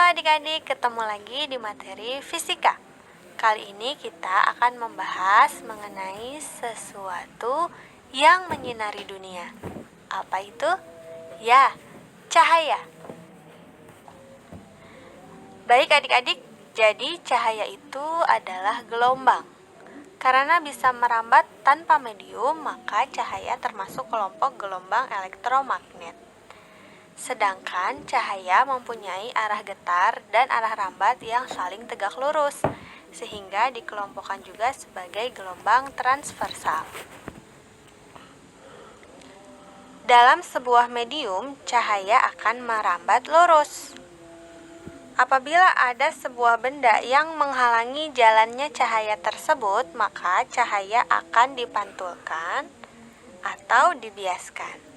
adik-adik, ketemu lagi di materi fisika. Kali ini kita akan membahas mengenai sesuatu yang menyinari dunia. Apa itu? Ya, cahaya. Baik adik-adik, jadi cahaya itu adalah gelombang. Karena bisa merambat tanpa medium, maka cahaya termasuk kelompok gelombang elektromagnet. Sedangkan cahaya mempunyai arah getar dan arah rambat yang saling tegak lurus, sehingga dikelompokkan juga sebagai gelombang transversal. Dalam sebuah medium, cahaya akan merambat lurus. Apabila ada sebuah benda yang menghalangi jalannya cahaya tersebut, maka cahaya akan dipantulkan atau dibiaskan.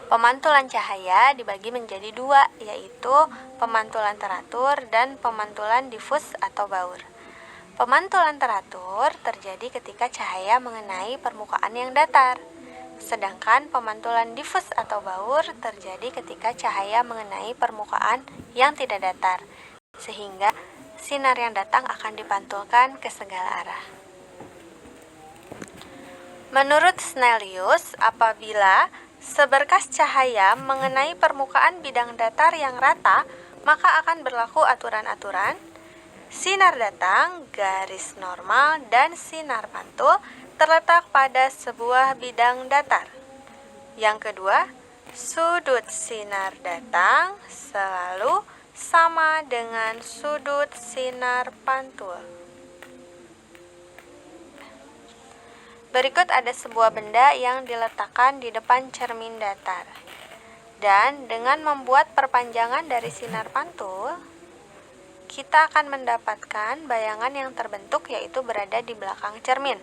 Pemantulan cahaya dibagi menjadi dua, yaitu pemantulan teratur dan pemantulan difus atau baur. Pemantulan teratur terjadi ketika cahaya mengenai permukaan yang datar, sedangkan pemantulan difus atau baur terjadi ketika cahaya mengenai permukaan yang tidak datar, sehingga sinar yang datang akan dipantulkan ke segala arah. Menurut Snellius, apabila seberkas cahaya mengenai permukaan bidang datar yang rata, maka akan berlaku aturan-aturan. Sinar datang, garis normal, dan sinar pantul terletak pada sebuah bidang datar. Yang kedua, sudut sinar datang selalu sama dengan sudut sinar pantul. Berikut ada sebuah benda yang diletakkan di depan cermin datar. Dan dengan membuat perpanjangan dari sinar pantul, kita akan mendapatkan bayangan yang terbentuk, yaitu berada di belakang cermin.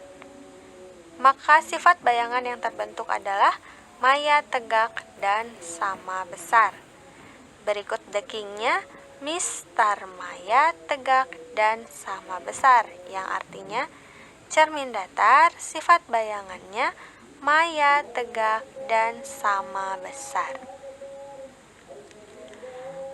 Maka sifat bayangan yang terbentuk adalah maya, tegak, dan sama besar. Berikut dekingnya, mistar maya, tegak, dan sama besar, yang artinya cermin datar, sifat bayangannya maya, tegak, dan sama besar.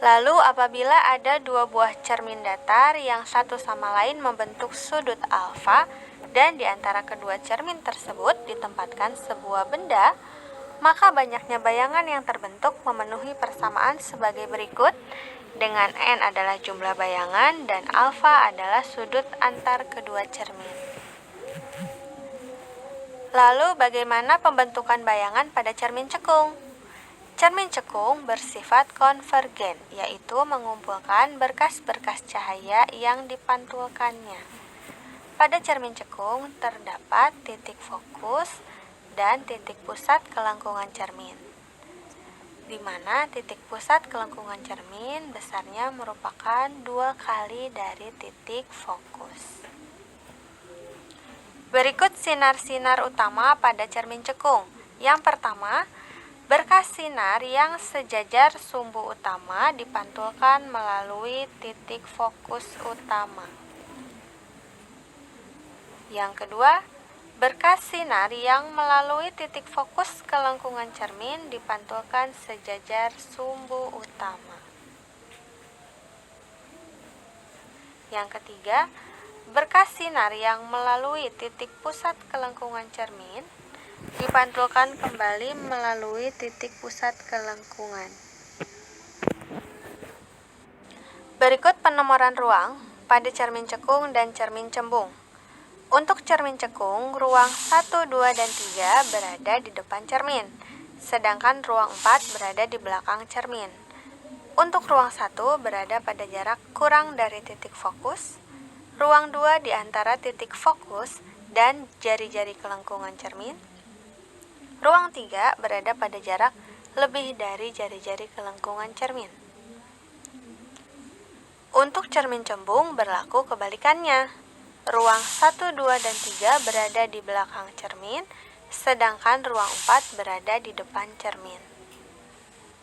Lalu apabila ada dua buah cermin datar yang satu sama lain membentuk sudut alfa, dan di antara kedua cermin tersebut ditempatkan sebuah benda, maka banyaknya bayangan yang terbentuk memenuhi persamaan sebagai berikut, dengan n adalah jumlah bayangan dan alfa adalah sudut antar kedua cermin. Lalu bagaimana pembentukan bayangan pada cermin cekung? Cermin cekung bersifat konvergen, yaitu mengumpulkan berkas-berkas cahaya yang dipantulkannya. Pada cermin cekung terdapat titik fokus dan titik pusat kelengkungan cermin, di mana titik pusat kelengkungan cermin besarnya merupakan 2 kali dari titik fokus. Berikut sinar-sinar utama pada cermin cekung. Yang pertama, berkas sinar yang sejajar sumbu utama dipantulkan melalui titik fokus utama. Yang kedua, berkas sinar yang melalui titik fokus kelengkungan cermin dipantulkan sejajar sumbu utama. Yang ketiga, berkas sinar yang melalui titik pusat kelengkungan cermin dipantulkan kembali melalui titik pusat kelengkungan. Berikut penomoran ruang pada cermin cekung dan cermin cembung. Untuk cermin cekung, ruang 1, 2, dan 3 berada di depan cermin, sedangkan ruang 4 berada di belakang cermin. Untuk ruang 1 berada pada jarak kurang dari titik fokus, ruang 2 di antara titik fokus dan jari-jari kelengkungan cermin. Ruang 3 berada pada jarak lebih dari jari-jari kelengkungan cermin. Untuk cermin cembung berlaku kebalikannya. Ruang 1, 2, dan 3 berada di belakang cermin, sedangkan ruang 4 berada di depan cermin.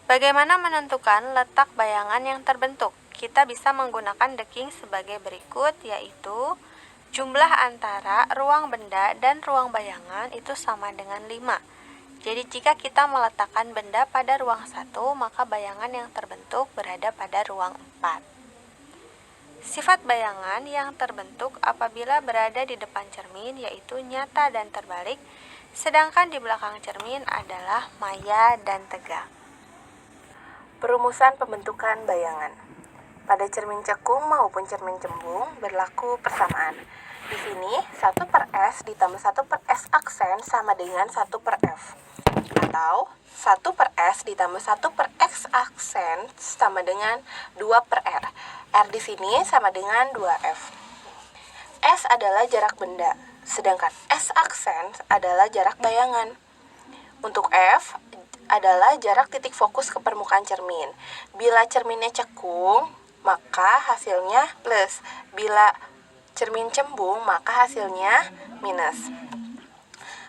Bagaimana menentukan letak bayangan yang terbentuk? Kita bisa menggunakan deking sebagai berikut, yaitu jumlah antara ruang benda dan ruang bayangan itu sama dengan 5. Jadi jika kita meletakkan benda pada ruang 1, maka bayangan yang terbentuk berada pada ruang 4. Sifat bayangan yang terbentuk apabila berada di depan cermin yaitu nyata dan terbalik, sedangkan di belakang cermin adalah maya dan tegak. Perumusan pembentukan bayangan. Pada cermin cekung maupun cermin cembung berlaku persamaan. Di sini 1/S ditambah 1/S aksen sama dengan 1/F. Atau 1/S ditambah 1/X aksen sama dengan 2/R. R di sini sama dengan 2F. S adalah jarak benda, sedangkan S aksen adalah jarak bayangan. Untuk F adalah jarak titik fokus ke permukaan cermin. Bila cerminnya cekung, maka hasilnya plus. Bila cermin cembung, maka hasilnya minus.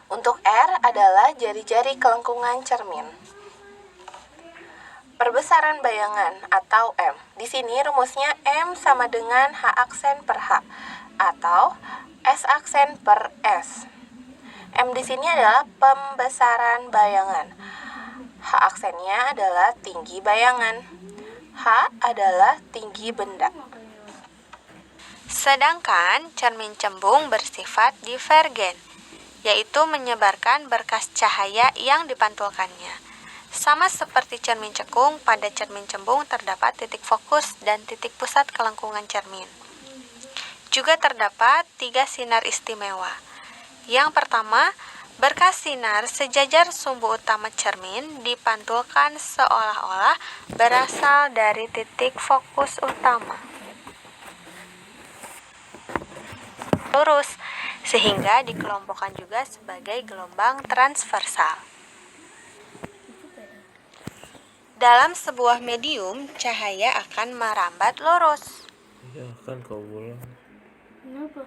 Untuk R adalah jari-jari kelengkungan cermin. Perbesaran bayangan atau M. Di sini rumusnya M sama dengan H aksen per H atau S aksen per S. M di sini adalah pembesaran bayangan. H aksennya adalah tinggi bayangan. H adalah tinggi benda. Sedangkan cermin cembung bersifat divergen, yaitu menyebarkan berkas cahaya yang dipantulkannya. Sama seperti cermin cekung, pada cermin cembung terdapat titik fokus dan titik pusat kelengkungan cermin. Juga terdapat 3 sinar istimewa. Yang pertama, berkas sinar sejajar sumbu utama cermin dipantulkan seolah-olah berasal dari titik fokus utama lurus, sehingga dikelompokkan juga sebagai gelombang transversal. Dalam sebuah medium, cahaya akan merambat lurus. Iya kan kau ulang. Kenapa?